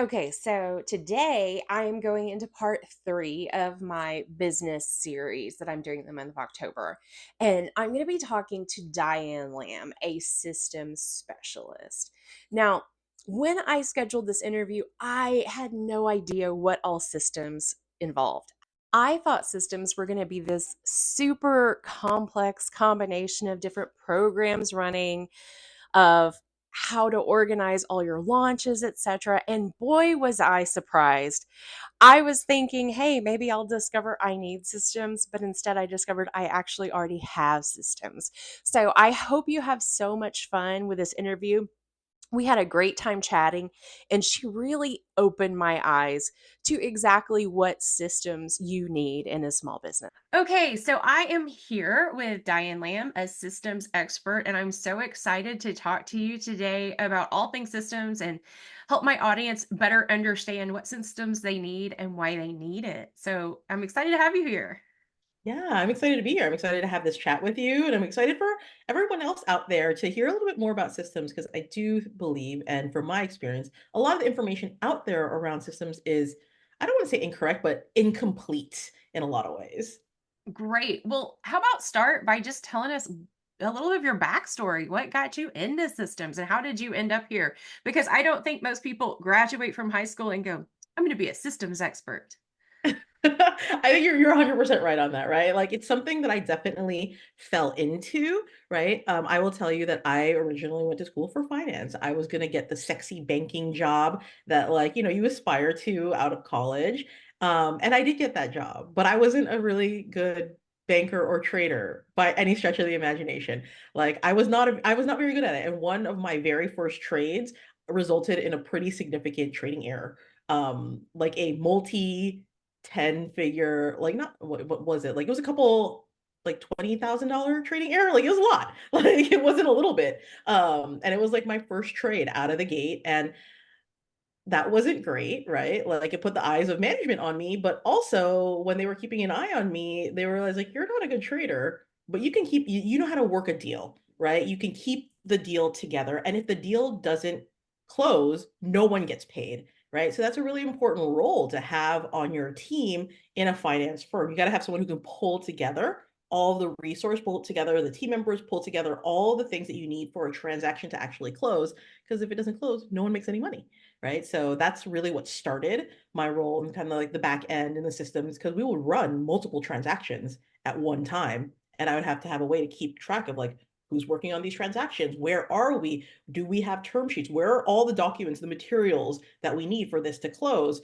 Okay, so today I am going into part three of my business series that I'm doing in the month of October. And I'm going to be talking to Diane Lam, a systems specialist. Now, when I scheduled this interview, I had no idea what all systems involved. I thought systems were going to be this super complex combination of different programs running, of how to organize all your launches, etc. And boy, was I surprised. I was thinking, hey, maybe I'll discover I need systems, but instead I discovered I actually already have systems. So I hope you have so much fun with this interview. We had a great time chatting, and she really opened my eyes to exactly what systems you need in a small business. Okay, so I am here with Diane Lam, a systems expert, and I'm so excited to talk to you today about all things systems and help my audience better understand what systems they need and why they need it. So I'm excited to have you here. Yeah, I'm excited to be here. I'm excited to have this chat with you, and I'm excited for everyone else out there to hear a little bit more about systems because I do believe, and from my experience, a lot of the information out there around systems is, I don't want to say incorrect, but incomplete in a lot of ways. Great. Well, how about start by just telling us a little bit of your backstory? What got you into systems and how did you end up here? Because I don't think most people graduate from high school and go, I'm going to be a systems expert. I think you're 100% right on that, right? Like it's something that I definitely fell into, right? I will tell you that I originally went to school for finance. I was gonna get the sexy banking job that you aspire to out of college. And I did get that job, but I wasn't a really good banker or trader by any stretch of the imagination. Like I was not very good at it. And one of my very first trades resulted in a pretty significant trading error. Like a multi 10 figure, like not what was it? Like it was a couple like $20,000 trading error. Like it was a lot. Like it wasn't a little bit. And it was like my first trade out of the gate. And that wasn't great, right? Like it put the eyes of management on me, but also when they were keeping an eye on me, they realized like you're not a good trader, but you know how to work a deal, right? You can keep the deal together. And if the deal doesn't close, no one gets paid, right? So that's a really important role to have on your team in a finance firm. You got to have someone who can pull together all the resource, pull it together, the team members pull together all the things that you need for a transaction to actually close. Because if it doesn't close, no one makes any money, right? So that's really what started my role in kind of like the back end in the systems because we would run multiple transactions at one time. And I would have to have a way to keep track of like who's working on these transactions, where are we, do we have term sheets, where are all the documents, the materials that we need for this to close,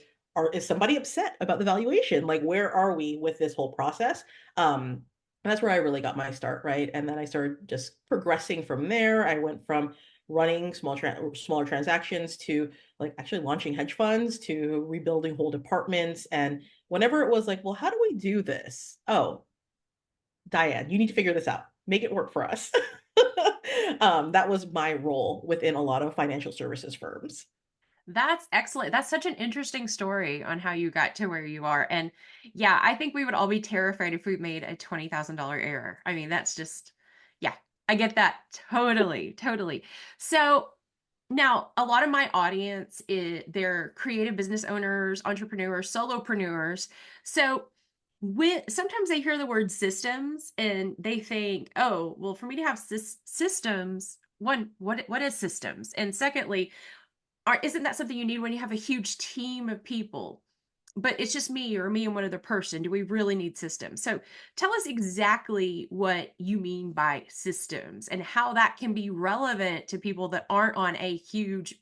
is somebody upset about the valuation, like where are we with this whole process. And that's where I really got my start, right? And then I started just progressing from there. I went from running smaller transactions to like actually launching hedge funds to rebuilding whole departments. And whenever it was like, well, how do we do this? Oh, Diane, you need to figure this out. Make it work for us. That was my role within a lot of financial services firms. That's excellent. That's such an interesting story on how you got to where you are. And yeah, I think we would all be terrified if we made a $20,000 error. I mean, that's just, yeah, I get that totally, totally. So now a lot of my audience they're creative business owners, entrepreneurs, solopreneurs. So sometimes they hear the word systems and they think, oh, well, for me to have systems, one, what is systems? And secondly, isn't that something you need when you have a huge team of people? But it's just me or me and one other person. Do we really need systems? So tell us exactly what you mean by systems and how that can be relevant to people that aren't on a huge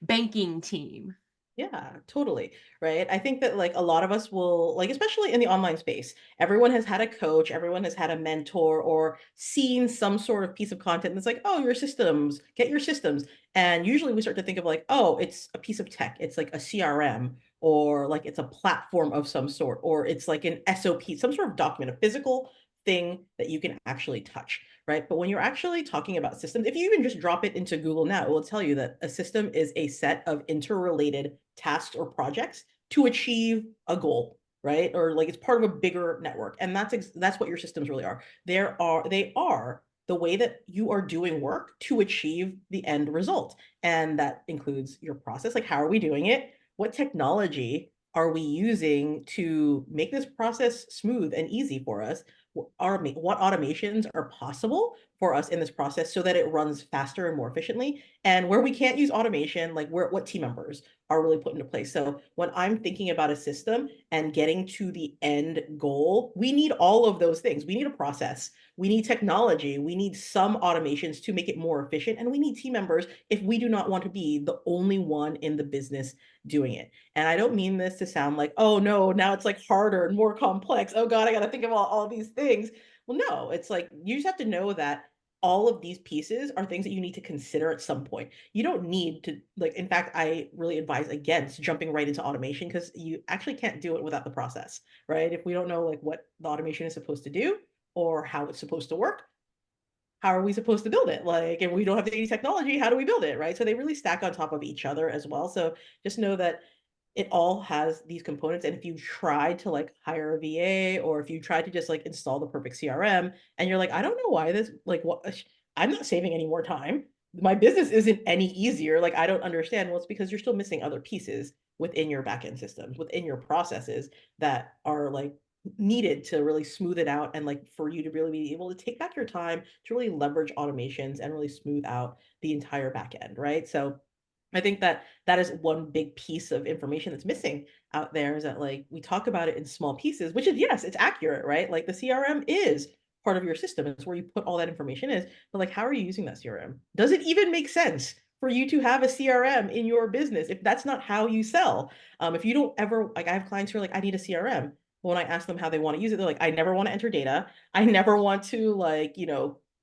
banking team. Yeah, totally. Right. I think that like a lot of us will like, especially in the online space, everyone has had a coach, everyone has had a mentor or seen some sort of piece of content that's like, oh, your systems, get your systems. And usually we start to think of like, oh, it's a piece of tech. It's like a CRM or like it's a platform of some sort, or it's like an SOP, some sort of document, a physical thing that you can actually touch, right? But when you're actually talking about systems, if you even just drop it into Google now, it will tell you that a system is a set of interrelated tasks or projects to achieve a goal, right? Or like it's part of a bigger network. And that's what your systems really are. They are the way that you are doing work to achieve the end result. And that includes your process, like how are we doing it? what technology are we using to make this process smooth and easy for us? What automations are possible for us in this process so that it runs faster and more efficiently? And where we can't use automation, like what team members are really put into place. So when I'm thinking about a system and getting to the end goal, we need all of those things. We need a process, we need technology, we need some automations to make it more efficient, and we need team members if we do not want to be the only one in the business doing it. And I don't mean this to sound like, oh no, now it's like harder and more complex. Oh God, I got to think of all these things. Well, no, it's like you just have to know that all of these pieces are things that you need to consider at some point. You don't need to, like, in fact, I really advise against jumping right into automation because you actually can't do it without the process, right? If we don't know like what the automation is supposed to do or how it's supposed to work, how are we supposed to build it? Like, if we don't have any technology, how do we build it? Right. So they really stack on top of each other as well. So just know that it all has these components. And if you try to like hire a VA or if you try to just like install the perfect CRM and you're like, I don't know why this, like, what, I'm not saving any more time. My business isn't any easier. Like, I don't understand. Well, it's because you're still missing other pieces within your backend systems, within your processes that are like needed to really smooth it out and like for you to really be able to take back your time to really leverage automations and really smooth out the entire back end, right? So I think that that is one big piece of information that's missing out there is that like we talk about it in small pieces, which is yes, it's accurate, right? Like the CRM is part of your system. It's where you put all that information is. But like how are you using that CRM? Does it even make sense for you to have a CRM in your business if that's not how you sell? If you don't ever like I have clients who are like, I need a CRM. When I ask them how they want to use it, they're like, I never want to enter data. I never want to like,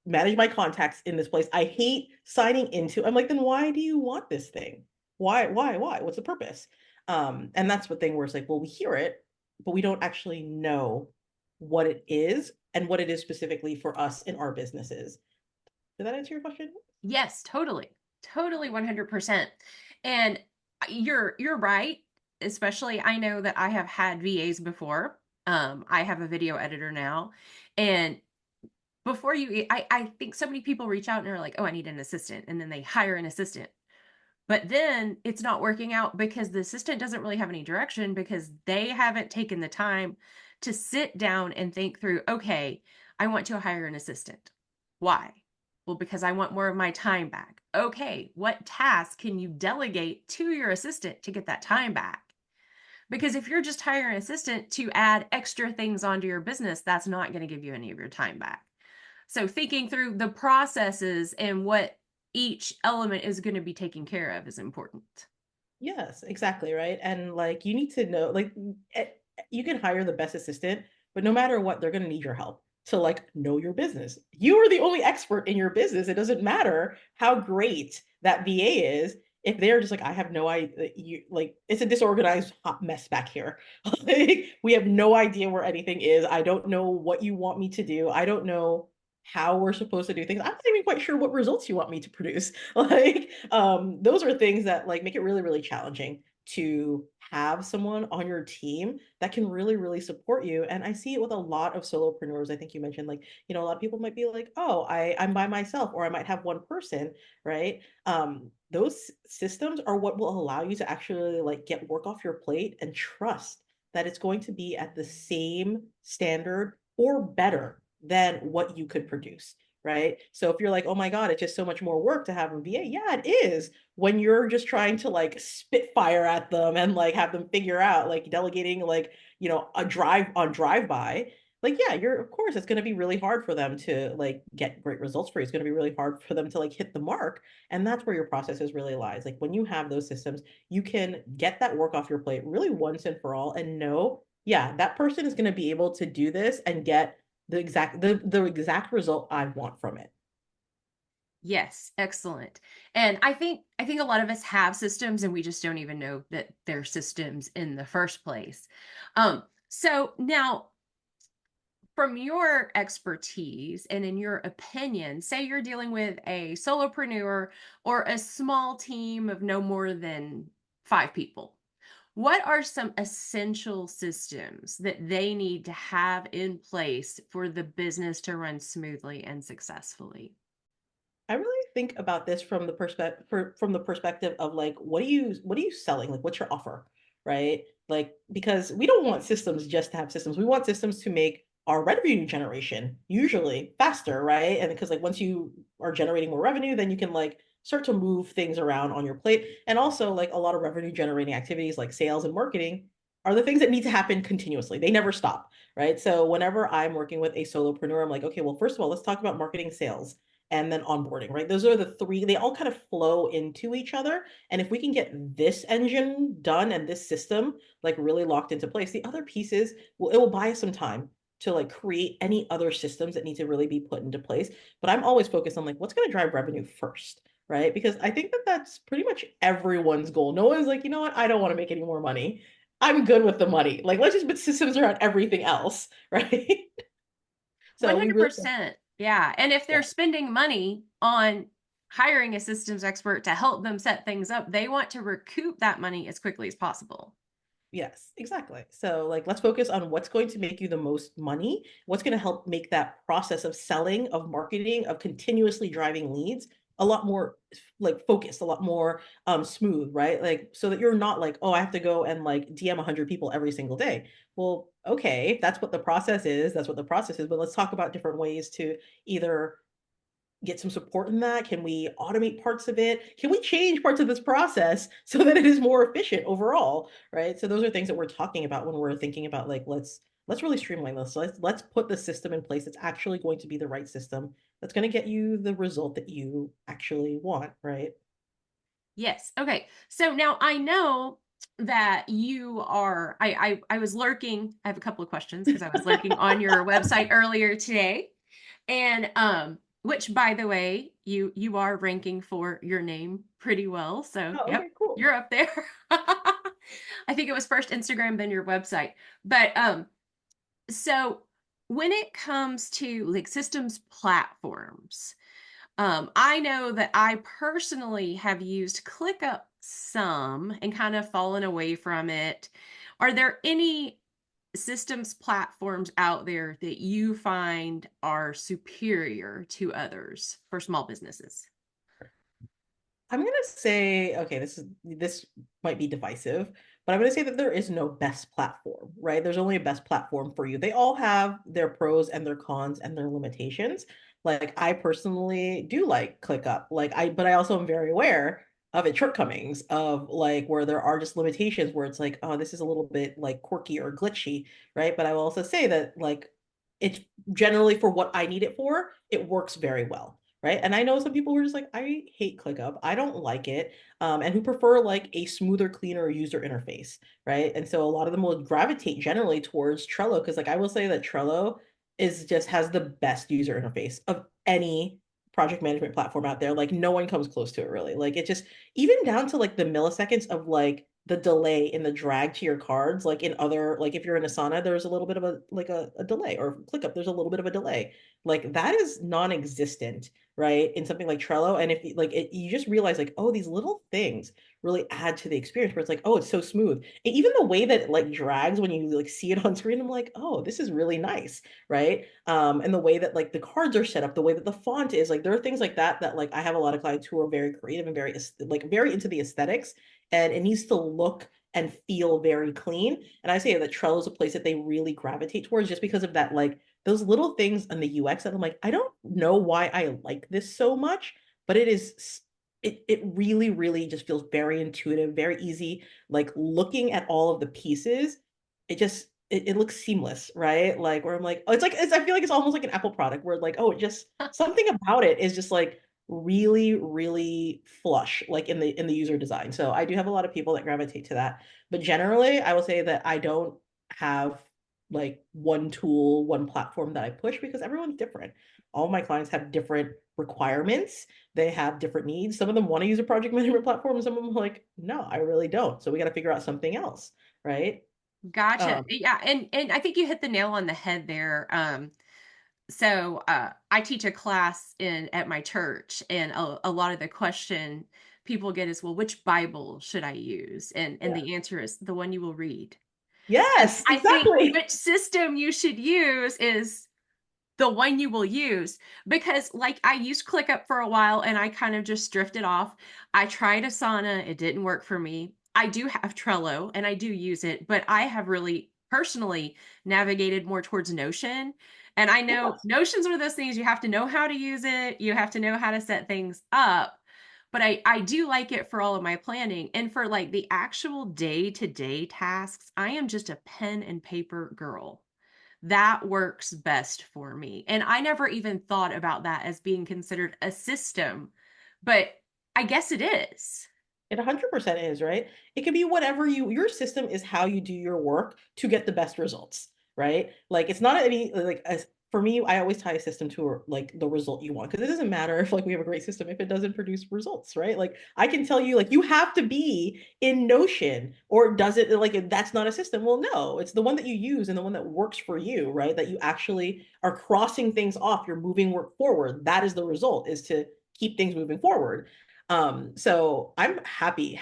manage my contacts in this place. I hate signing into. I'm like, then why do you want this thing? Why? What's the purpose? And that's what thing where it's like, well, we hear it, but we don't actually know what it is and what it is specifically for us in our businesses. Did that answer your question? Yes, totally. Totally 100%. And you're right. Especially I know that I have had VAs before. I have a video editor now. And before I think so many people reach out and are like, "Oh, I need an assistant." And then they hire an assistant. But then it's not working out because the assistant doesn't really have any direction because they haven't taken the time to sit down and think through, okay, I want to hire an assistant. Why? Well, because I want more of my time back. Okay, what task can you delegate to your assistant to get that time back? Because if you're just hiring an assistant to add extra things onto your business, that's not going to give you any of your time back. So thinking through the processes and what each element is going to be taken care of is important. Yes, exactly, right? And like you need to know, like you can hire the best assistant, but no matter what, they're going to need your help to like know your business. You are the only expert in your business. It doesn't matter how great that VA is. If they're just like, I have no idea, you like it's a disorganized hot mess back here. Like, we have no idea where anything is. I don't know what you want me to do. I don't know how we're supposed to do things. I'm not even quite sure what results you want me to produce. Like, those are things that like make it really, really challenging to have someone on your team that can really, really support you. And I see it with a lot of solopreneurs. I think you mentioned like, a lot of people might be like, oh, I'm by myself, or I might have one person, right? Those systems are what will allow you to actually like get work off your plate and trust that it's going to be at the same standard or better than what you could produce, right? So if you're like, oh my God, it's just so much more work to have a VA, yeah, it is. When you're just trying to like spitfire at them and like have them figure out, like delegating, like, a drive by, like, yeah, you're, of course, it's going to be really hard for them to like get great results for you. It's going to be really hard for them to like hit the mark. And that's where your processes really lies. Like when you have those systems, you can get that work off your plate really once and for all and know, yeah, that person is going to be able to do this and get the exact result I want from it. Yes, excellent. And I think a lot of us have systems and we just don't even know that they're systems in the first place. So now from your expertise and in your opinion, say you're dealing with a solopreneur or a small team of no more than 5 people. What are some essential systems that they need to have in place for the business to run smoothly and successfully? I really think about this from the perspective of like, what are you selling? Like, what's your offer, right? Like, because we don't want systems just to have systems. We want systems to make our revenue generation usually faster, right? And because like once you are generating more revenue, then you can like start to move things around on your plate. And also like a lot of revenue generating activities like sales and marketing are the things that need to happen continuously. They never stop, right? So whenever I'm working with a solopreneur, I'm like, okay, well, first of all, let's talk about marketing, sales, and then onboarding, right? Those are the three, they all kind of flow into each other. And if we can get this engine done and this system like really locked into place, the other pieces will, it will buy us some time to like create any other systems that need to really be put into place. But I'm always focused on like what's going to drive revenue first, right? Because I think that that's pretty much everyone's goal. No one's like, you know what, I don't want to make any more money. I'm good with the money. Like, let's just put systems around everything else, right? So we really, 100%. Yeah. And if they're yeah, spending money on hiring a systems expert to help them set things up, they want to recoup that money as quickly as possible. yes, exactly. So, like, let's focus on what's going to make you the most money, what's going to help make that process of selling, of marketing, of continuously driving leads a lot more like focused, a lot more smooth, right? Like, so that you're not like, oh, I have to go and like DM 100 people every single day. Well, okay, if that's what the process is, that's what the process is. But let's talk about different ways to either get some support in that? Can we automate parts of it? Can we change parts of this process so that it is more efficient overall? Right. So those are things that we're talking about when we're thinking about like let's really streamline this. So let's put the system in place that's actually going to be the right system that's going to get you the result that you actually want, right? Yes. Okay. So now I know that you are I was lurking. I have a couple of questions because I was lurking on your website earlier today. And which by the way, you are ranking for your name pretty well. So, Oh, yep, okay, cool. you're up there. I think it was first Instagram then your website. But so when it comes to like systems platforms, I know that I personally have used ClickUp some and kind of fallen away from it. Are there any systems platforms out there that you find are superior to others for small businesses? I'm gonna say, okay, this might be divisive, but I'm gonna say that there is no best platform, right? There's only a best platform for you. They all have their pros and their cons and their limitations. Like I personally do like ClickUp, but I also am very aware of its shortcomings of like where there are just limitations where it's like, oh, this is a little bit like quirky or glitchy, right? But I will also say that like it's generally for what I need it for, it works very well, right? And I know some people who are just like, I hate ClickUp. I don't like it. And who prefer like a smoother, cleaner user interface, right? And so a lot of them will gravitate generally towards Trello because like I will say that Trello is just has the best user interface of any project management platform out there. Like no one comes close to it really. Like it just even down to like the milliseconds of like the delay in the drag to your cards, like in other, like if you're in Asana, there's a little bit of a delay, or ClickUp, there's a little bit of a delay. Like that is non-existent, right? In something like Trello. And if like it, you just realize like, oh, these little things really add to the experience where it's like, oh, it's so smooth. And even the way that it like drags when you like see it on screen, I'm like, oh, this is really nice, right? And the way that like the cards are set up, the way that the font is, like there are things like that that like I have a lot of clients who are very creative and very like very into the aesthetics, and it needs to look and feel very clean. And I say that Trello is a place that they really gravitate towards just because of that, like those little things in the UX that I'm like, I don't know why I like this so much, but it really, really just feels very intuitive, very easy. Like looking at all of the pieces, it looks seamless, right? Like where I'm like, oh, I feel like it's almost like an Apple product where like, oh, it just something about it is just like really, really flush, like in the user design. So I do have a lot of people that gravitate to that. But generally, I will say that I don't have like one tool, one platform that I push because everyone's different. All my clients have different requirements. They have different needs. Some of them want to use a project management platform, and some of them are like, no, I really don't. So we got to figure out something else, right? Gotcha. Um, Yeah, and I think you hit the nail on the head there. So I teach a class in at my church, and a lot of the question people get is, well, which Bible should I use? And yeah. the answer is the one you will read. And Yes, I think exactly. which system you should use is the one you will use. Because like I used ClickUp for a while and I kind of just drifted off. I tried Asana, it didn't work for me. I do have Trello and I do use it, but I have really personally navigated more towards Notion. And I know Yes. Notion's one of those things you have to know how to use it, you have to know how to set things up. But I do like it for all of my planning. And for like the actual day-to-day tasks, I am just a pen and paper girl. That works best for me. And I never even thought about that as being considered a system, but I guess it is. It 100% is, right? It can be whatever your system is how you do your work to get the best results, right? Like it's not any like as for me, I always tie a system to like the result you want because it doesn't matter if like we have a great system if it doesn't produce results, right? Like I can tell you like you have to be in Notion or does it like that's not a system? Well, no, it's the one that you use and the one that works for you, right? That you actually are crossing things off, you're moving work forward. That is the result is to keep things moving forward. So I'm happy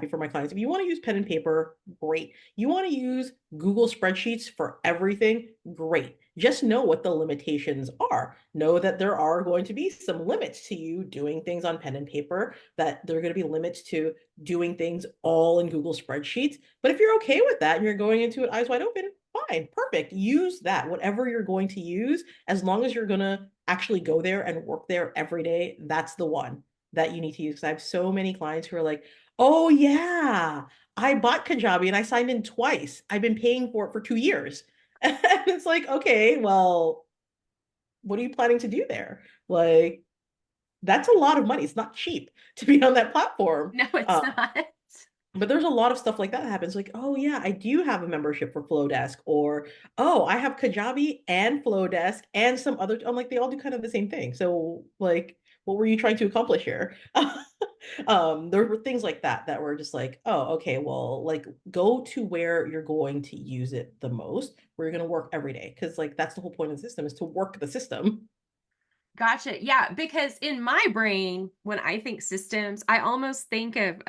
for my clients. If you want to use pen and paper, great. You want to use Google spreadsheets for everything, great. Just know what the limitations are. Know that there are going to be some limits to you doing things on pen and paper, that there are going to be limits to doing things all in Google spreadsheets. But if you're okay with that and you're going into it eyes wide open, fine, perfect. Use that, whatever you're going to use, as long as you're going to actually go there and work there every day, that's the one that you need to use. Because I have so many clients who are like, oh yeah, I bought Kajabi and I signed in twice. I've been paying for it for 2 years. And it's like, okay, well, what are you planning to do there? Like, that's a lot of money. It's not cheap to be on that platform. No, it's not. But there's a lot of stuff like that happens. Like, oh yeah, I do have a membership for Flowdesk, or oh, I have Kajabi and Flowdesk and some other. I'm like, they all do kind of the same thing. So, like, what were you trying to accomplish here? There were things like that that were just like, oh, okay, well, like, go to where you're going to use it the most, where you're going to work every day, because like that's the whole point of the system is to work the system. Gotcha. Yeah, because in my brain, when I think systems, I almost think of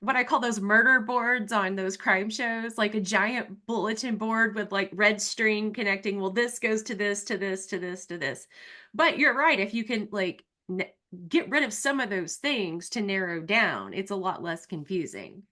what I call those murder boards on those crime shows, like a giant bulletin board with like red string connecting. Well, this goes to this, to this, to this, to this. But you're right. If you can like get rid of some of those things to narrow down, it's a lot less confusing.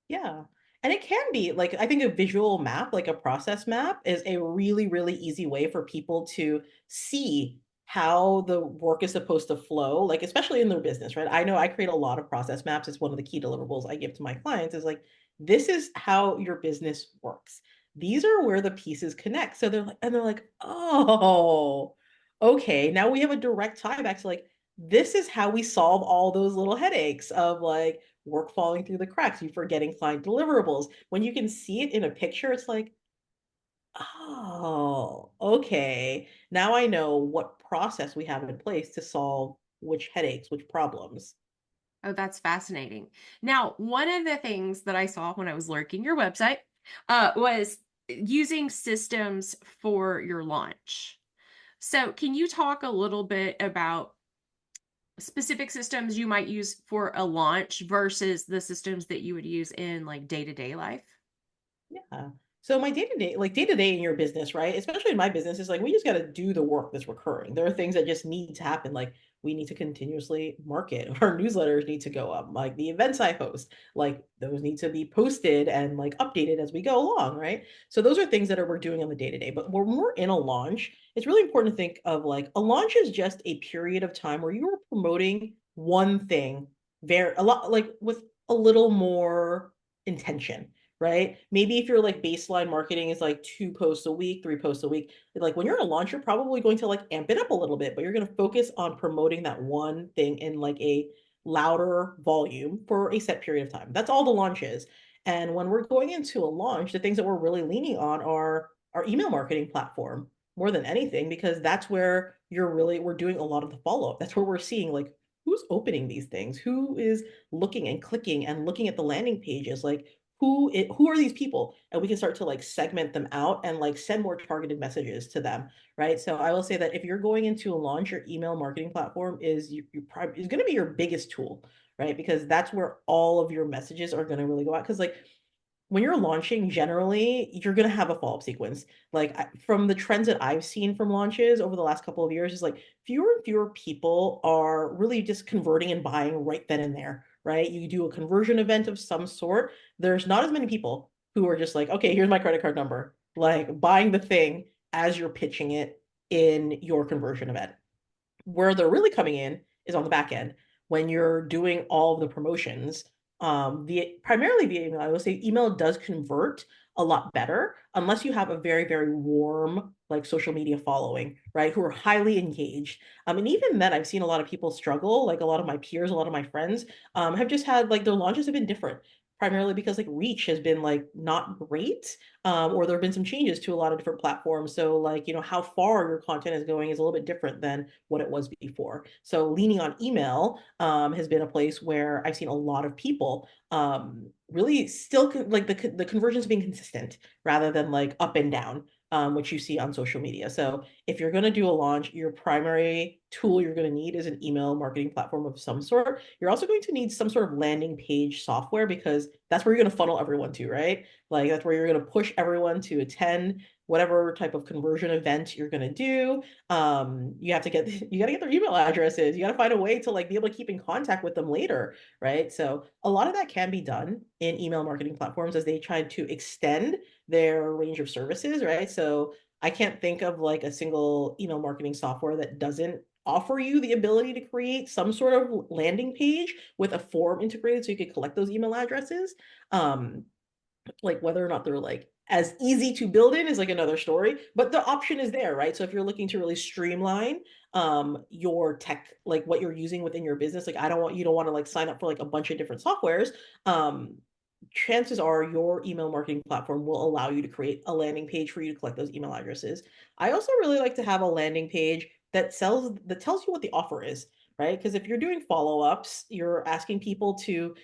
Yeah. And it can be like, I think a visual map, like a process map, is a really, really easy way for people to see how the work is supposed to flow, like, especially in their business, right? I know I create a lot of process maps. It's one of the key deliverables I give to my clients is like, this is how your business works. These are where the pieces connect. So they're like, and they're like, oh, okay. Now we have a direct tie back to like, this is how we solve all those little headaches of like, work falling through the cracks, you forgetting client deliverables. When you can see it in a picture, it's like, oh, okay. Now I know what process we have in place to solve which headaches, which problems. Oh, that's fascinating. Now, one of the things that I saw when I was lurking your website was using systems for your launch. So, can you talk a little bit about specific systems you might use for a launch versus the systems that you would use in like day-to-day life? Yeah. So my day to day in your business, right? Especially in my business, is like we just got to do the work that's recurring. There are things that just need to happen. Like we need to continuously market. Our newsletters need to go up. Like the events I host, like those need to be posted and like updated as we go along, right? So those are things that we're doing on the day to day. But when we're in a launch, it's really important to think of like a launch is just a period of time where you are promoting one thing very a lot like with a little more intention, right? Maybe if your like baseline marketing is like 2 posts a week, 3 posts a week, like when you're in a launch, you're probably going to like amp it up a little bit, but you're going to focus on promoting that one thing in like a louder volume for a set period of time. That's all the launch is. And when we're going into a launch, the things that we're really leaning on are our email marketing platform more than anything, because that's where we're doing a lot of the follow up. That's where we're seeing like who's opening these things, who is looking and clicking and looking at the landing pages, like who are these people, and we can start to like segment them out and like send more targeted messages to them, right? So I will say that if you're going into a launch, your email marketing platform is going to be your biggest tool, right? Because that's where all of your messages are going to really go out, because like when you're launching, generally, you're going to have a follow-up sequence. Like from the trends that I've seen from launches over the last couple of years is like fewer and fewer people are really just converting and buying right then and there, right? You do a conversion event of some sort. There's not as many people who are just like, okay, here's my credit card number, like buying the thing as you're pitching it in your conversion event. Where they're really coming in is on the back end when you're doing all of the promotions via primarily via email. I would say email does convert a lot better unless you have a very, very warm like social media following, right? Who are highly engaged. And even then, I've seen a lot of people struggle. Like a lot of my peers, a lot of my friends have just had like their launches have been different, primarily because like reach has been like not great, or there have been some changes to a lot of different platforms. So like, how far your content is going is a little bit different than what it was before. So leaning on email has been a place where I've seen a lot of people really still like the conversions being consistent rather than like up and down, which you see on social media. So if you're going to do a launch, your primary tool you're going to need is an email marketing platform of some sort. You're also going to need some sort of landing page software because that's where you're going to funnel everyone to, right? Like that's where you're going to push everyone to attend whatever type of conversion event you're going to do. You have to get you got to get their email addresses. You got to find a way to like be able to keep in contact with them later, right? So a lot of that can be done in email marketing platforms as they try to extend their range of services, right? So I can't think of like a single email marketing software that doesn't offer you the ability to create some sort of landing page with a form integrated so you could collect those email addresses. Um, like whether or not they're like as easy to build in is like another story, but the option is there, right? So if you're looking to really streamline your tech, like what you're using within your business, like I don't want you don't want to like sign up for like a bunch of different softwares. um Chances are your email marketing platform will allow you to create a landing page for you to collect those email addresses. I also really like to have a landing page that tells you what the offer is, right? Because if you're doing follow-ups, you're asking people to,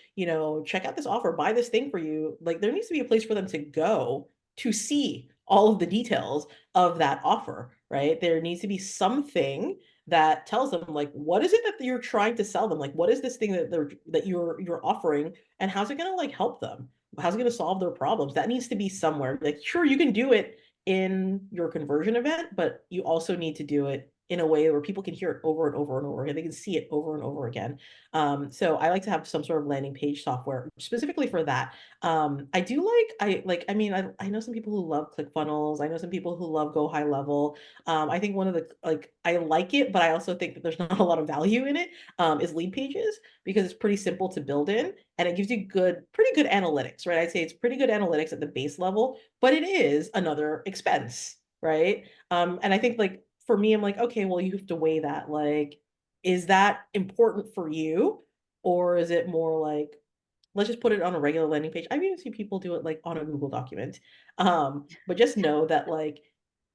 check out this offer, buy this thing for you. Like there needs to be a place for them to go to see all of the details of that offer, right? There needs to be something that tells them like what is it that you're trying to sell them? Like what is this thing that you're offering and how's it going to like help them? How's it going to solve their problems? That needs to be somewhere. Like sure, you can do it in your conversion event, but you also need to do it in a way where people can hear it over and over and over again. They can see it over and over again. So I like to have some sort of landing page software specifically for that. I know some people who love ClickFunnels. I know some people who love Go High Level. I think one of the like I like it, but I also think that there's not a lot of value in it. Is Lead Pages because it's pretty simple to build in and it gives you pretty good analytics, right? I'd say it's pretty good analytics at the base level, but it is another expense, right? And I think like for me, I'm like, okay, well, you have to weigh that. Like, is that important for you? Or is it more like, let's just put it on a regular landing page? I've even seen people do it like on a Google document. But just know that like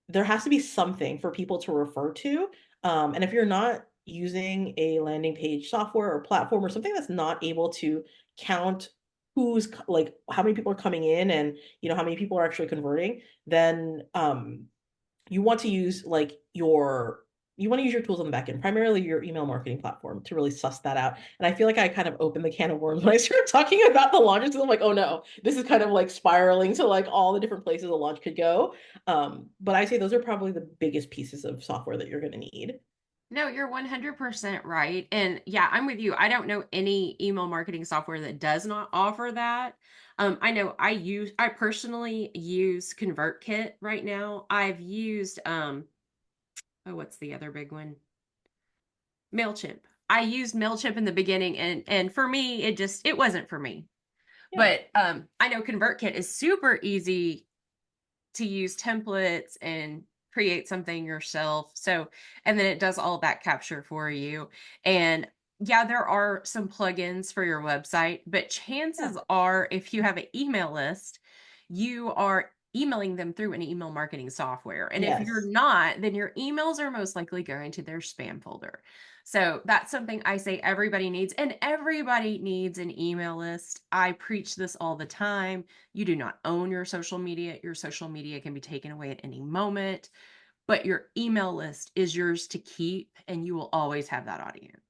there has to be something for people to refer to. And if you're not using a landing page software or platform or something that's not able to count who's like how many people are coming in and how many people are actually converting, then you want to use like you want to use your tools on the back end, primarily your email marketing platform to really suss that out. And I feel like I kind of opened the can of worms when I started talking about the launches. I'm like, oh no, this is kind of like spiraling to like all the different places a launch could go. But I say those are probably the biggest pieces of software that you're going to need. No, you're 100% right. And yeah, I'm with you. I don't know any email marketing software that does not offer that. I know I personally use ConvertKit right now. I've used, oh, what's the other big one? MailChimp. I used MailChimp in the beginning and for me, it wasn't for me. Yeah. But I know ConvertKit is super easy to use templates and create something yourself. So, and then it does all that capture for you. And yeah, there are some plugins for your website, but Yeah. chances are if you have an email list, you are emailing them through an email marketing software. And if you're Yes. not, then your emails are most likely going to their spam folder. So that's something I say everybody needs, and everybody needs an email list. I preach this all the time. You do not own your social media. Your social media can be taken away at any moment, but your email list is yours to keep, and you will always have that audience.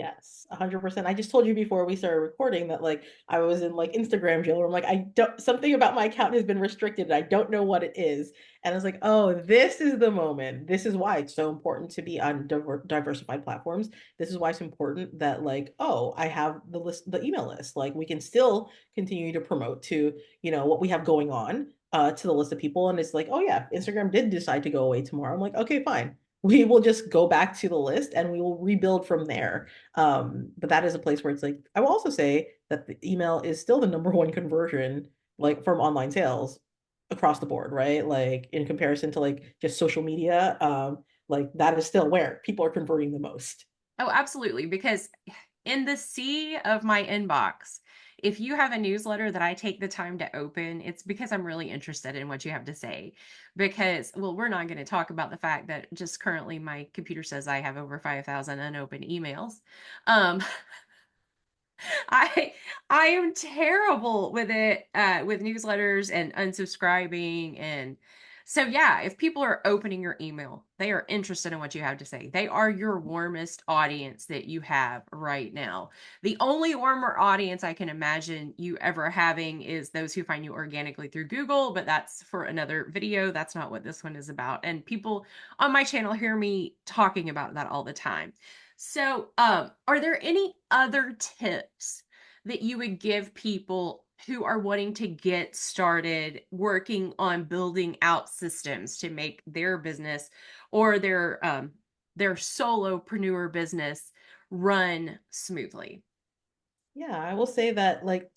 Yes, 100%. I just told you before we started recording that like I was in like Instagram jail where I'm like, I don't, something about my account has been restricted and I don't know what it is. And I was like, oh, this is the moment. This is why it's so important to be on diversified platforms. This is why it's important that like, oh, I have the list, the email list. Like we can still continue to promote to, what we have going on to the list of people. And it's like, oh yeah, Instagram did decide to go away tomorrow. I'm like, okay, fine. We will just go back to the list and we will rebuild from there. But that is a place where it's like, I will also say that the email is still the number one conversion, like from online sales across the board, right? Like in comparison to like just social media, like that is still where people are converting the most. Oh, absolutely. Because in the sea of my inbox, if you have a newsletter that I take the time to open, it's because I'm really interested in what you have to say. Because, well, we're not going to talk about the fact that just currently my computer says I have over 5,000 unopened emails. Um, I I am terrible with it, with newsletters and unsubscribing. And so yeah, if people are opening your email, they are interested in what you have to say. They are your warmest audience that you have right now. The only warmer audience I can imagine you ever having is those who find you organically through Google, but that's for another video. That's not what this one is about. And people on my channel hear me talking about that all the time. So, are there any other tips that you would give people who are wanting to get started working on building out systems to make their business or their solopreneur business run smoothly? Yeah, I will say that like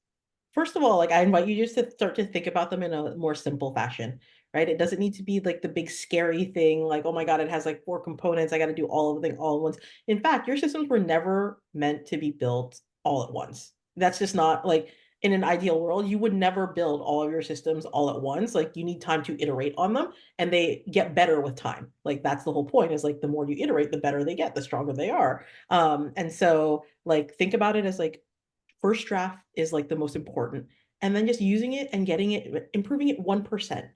first of all, like I invite you just to start to think about them in a more simple fashion, right? It doesn't need to be like the big scary thing, like, oh my God, it has like four components. I got to do all of the thing all at once. In fact, your systems were never meant to be built all at once. That's just not like in an ideal world, you would never build all of your systems all at once. Like you need time to iterate on them and they get better with time. Like that's the whole point is like the more you iterate, the better they get, the stronger they are. And so like think about it as like first draft is like the most important. And then just using it and getting it, improving it 1%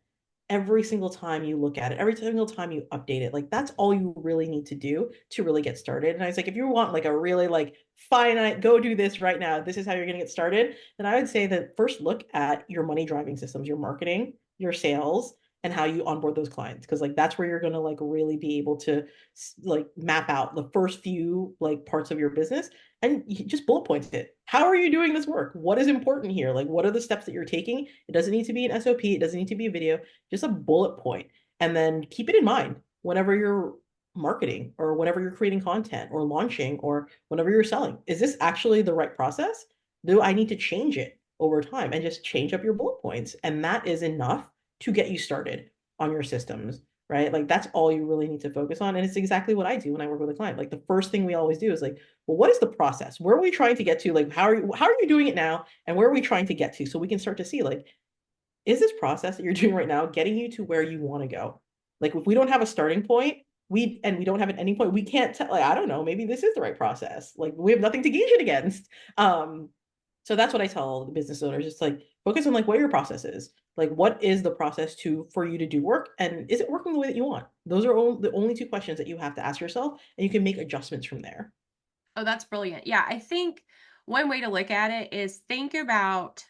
every single time you look at it, every single time you update it. Like that's all you really need to do to really get started. And I was like, if you want like a really like finite, go do this right now, this is how you're going to get started, then I would say that first look at your money driving systems, your marketing, your sales, and how you onboard those clients. Cause like that's where you're going to like really be able to like map out the first few like parts of your business and you just bullet points it. How are you doing this work? What is important here? Like, what are the steps that you're taking? It doesn't need to be an SOP. It doesn't need to be a video, just a bullet point. And then keep it in mind whenever you're marketing or whenever you're creating content or launching or whenever you're selling. Is this actually the right process? Do I need to change it over time and just change up your bullet points? And that is enough to get you started on your systems, right? Like that's all you really need to focus on. And it's exactly what I do when I work with a client. Like the first thing we always do is like, well, what is the process? Where are we trying to get to? Like, how are you doing it now? And where are we trying to get to? So we can start to see like, is this process that you're doing right now getting you to where you want to go? Like if we don't have a starting point, we don't have an ending point, we can't tell, like, I don't know, maybe this is the right process. Like we have nothing to gauge it against. So that's what I tell the business owners. Just like focus on like what your process is. Like what is the process to for you to do work and is it working the way that you want? Those are the only two questions that you have to ask yourself and you can make adjustments from there. Oh, that's brilliant. Yeah, I think one way to look at it is think about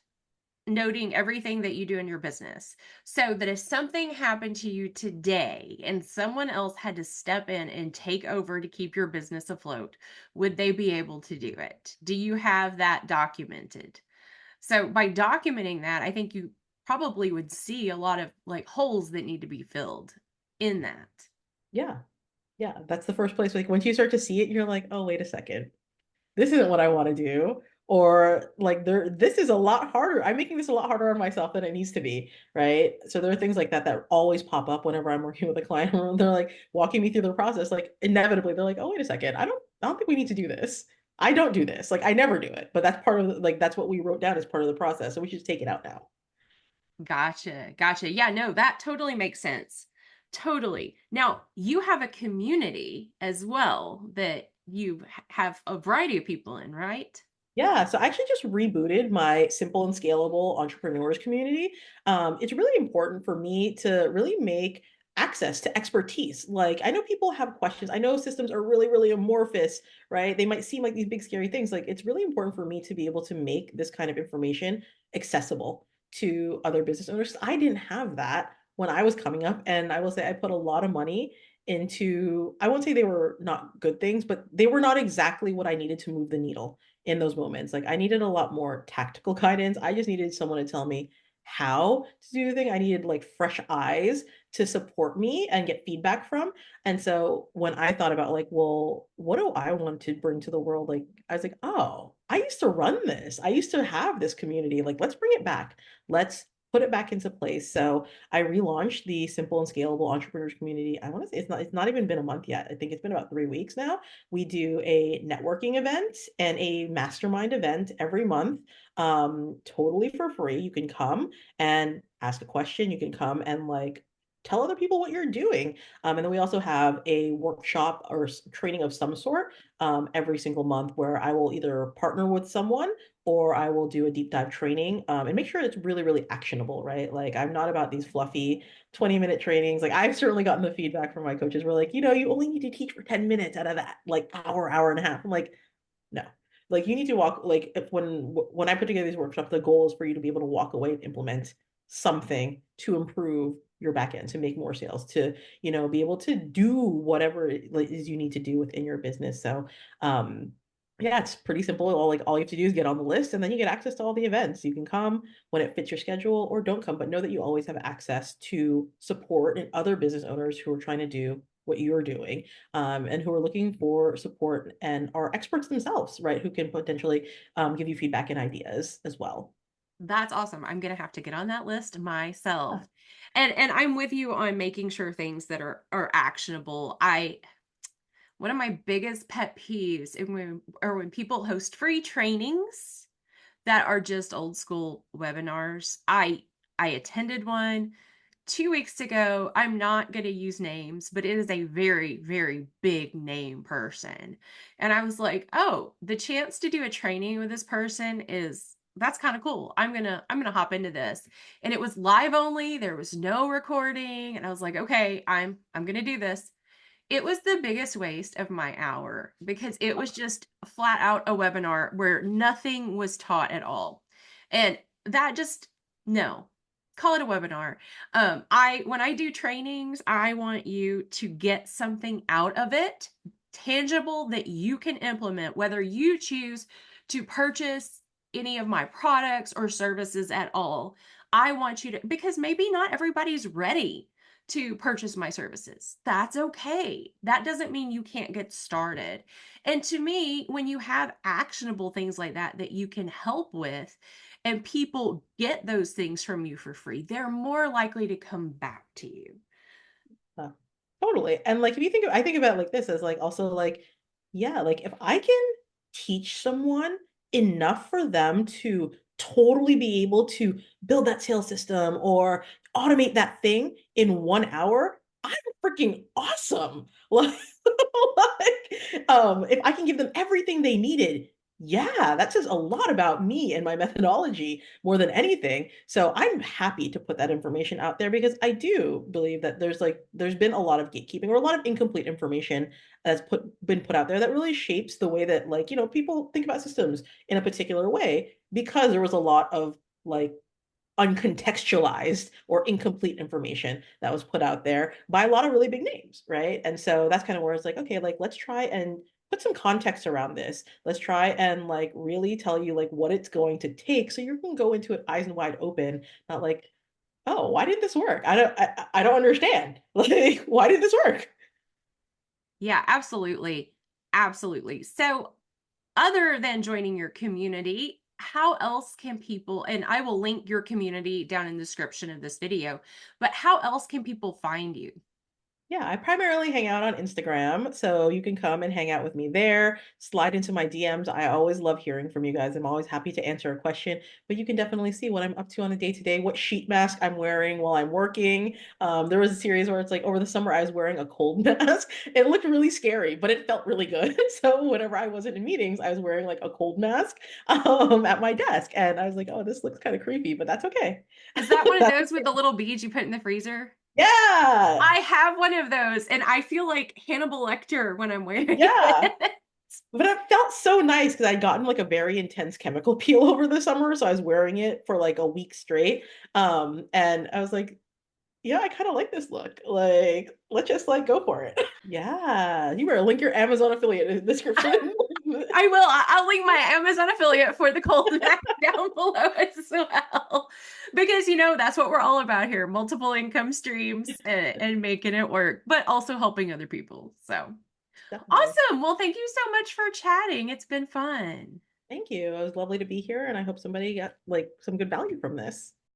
noting everything that you do in your business so that if something happened to you today and someone else had to step in and take over to keep your business afloat, would they be able to do it? Do you have that documented? So by documenting that, I think you probably would see a lot of like holes that need to be filled in that. Yeah. Yeah. That's the first place. Like once you start to see it, you're like, oh, wait a second. This isn't what I want to do. Or like this is a lot harder. I'm making this a lot harder on myself than it needs to be. Right. So there are things like that that always pop up whenever I'm working with a client. They're like walking me through the process. Like inevitably, they're like, oh, wait a second. I don't think we need to do this. I don't do this. Like I never do it. But that's part of like that's what we wrote down as part of the process. So we should just take it out now. Gotcha. Gotcha. Yeah, no, that totally makes sense. Totally. Now, you have a community as well that you have a variety of people in, right? Yeah, so I actually just rebooted my simple and scalable entrepreneurs community. It's really important for me to really make access to expertise. Like, I know people have questions. I know systems are really, really amorphous, right? They might seem like these big, scary things. Like, it's really important for me to be able to make this kind of information accessible to other business owners. I didn't have that when I was coming up. And I will say I put a lot of money into, I won't say they were not good things, but they were not exactly what I needed to move the needle in those moments. Like, I needed a lot more tactical guidance. I just needed someone to tell me how to do the thing. I needed like fresh eyes to support me and get feedback from. And so when I thought about like, well, what do I want to bring to the world? Like, I was like, oh, I used to run this. I used to have this community. Like, let's bring it back. Let's put it back into place. So I relaunched the Simple and Scalable Entrepreneurs Community. I want to say it's not even been a month yet. I think it's been about 3 weeks now. We do a networking event and a mastermind event every month, totally for free. You can come and ask a question. You can come and like tell other people what you're doing. And then we also have a workshop or training of some sort every single month where I will either partner with someone or I will do a deep dive training and make sure it's really, really actionable, right? Like, I'm not about these fluffy 20-minute trainings. Like, I've certainly gotten the feedback from my coaches where like, you only need to teach for 10 minutes out of that like hour and a half. I'm like, no. Like, you need to walk, like, if when I put together these workshops, the goal is for you to be able to walk away and implement something to improve your back end, to make more sales, to, be able to do whatever it is you need to do within your business. So, yeah, it's pretty simple. All you have to do is get on the list and then you get access to all the events. You can come when it fits your schedule or don't come, but know that you always have access to support and other business owners who are trying to do what you're doing, and who are looking for support and are experts themselves, right? Who can potentially give you feedback and ideas as well. That's awesome. I'm gonna have to get on that list Yeah. myself. And I'm with you on making sure things that are actionable. I One of my biggest pet peeves when people host free trainings that are just old school webinars. I attended one 2 weeks ago. I'm not going to use names, but it is a very, very big name person. And I was like, oh, the chance to do a training with this person that's kind of cool. I'm gonna hop into this. And it was live only. There was no recording. And I was like, okay, I'm gonna do this. It was the biggest waste of my hour because it was just flat out a webinar where nothing was taught at all. And that just, no, call it a webinar. When I do trainings, I want you to get something out of it, tangible, that you can implement, whether you choose to purchase any of my products or services at all. I want you to, because maybe not everybody's ready to purchase my services. That's okay. That doesn't mean you can't get started. And to me, when you have actionable things like that that you can help with, and people get those things from you for free, they're more likely to come back to you. Uh, Totally. And like, if you I think about it like this as like also like, yeah, like if I can teach someone enough for them to totally be able to build that sales system or automate that thing in 1 hour, I'm freaking awesome. If I can give them everything they needed, yeah, that says a lot about me and my methodology more than anything. So I'm happy to put that information out there because I do believe that there's been a lot of gatekeeping or a lot of incomplete information that's been put out there that really shapes the way that like, people think about systems in a particular way because there was a lot of like uncontextualized or incomplete information that was put out there by a lot of really big names, right? And so that's kind of where it's like, okay, like let's try and put some context around this. Let's try and like really tell you like what it's going to take so you can go into it eyes wide open, not like, oh, why did this work? I don't understand. Like, why did this work? Yeah, absolutely. Absolutely. So, other than joining your community, how else can people, and I will link your community down in the description of this video, but how else can people find you? Yeah, I primarily hang out on Instagram, so you can come and hang out with me there, slide into my DMs. I always love hearing from you guys. I'm always happy to answer a question, but you can definitely see what I'm up to on a day to day, what sheet mask I'm wearing while I'm working. There was a series where it's like over the summer I was wearing a cold mask. It looked really scary, but it felt really good. So whenever I wasn't in meetings, I was wearing like a cold mask at my desk, and I was like, oh, this looks kind of creepy, but that's okay. Is that one of those with the little beads you put in the freezer? Yeah. I have one of those, and I feel like Hannibal Lecter when I'm wearing Yeah. it. But it felt so nice because I'd gotten like a very intense chemical peel over the summer. So I was wearing it for like a week straight. And I was like, yeah, I kind of like this look. Like, let's just like go for it. Yeah. You better link your Amazon affiliate in the description. I will. I'll link my Amazon affiliate for the cold pack down below as well. Because, that's what we're all about here, multiple income streams and making it work, but also helping other people. So Definitely. awesome. Well, thank you so much for chatting. It's been fun. Thank you. It was lovely to be here, and I hope somebody got like some good value from this.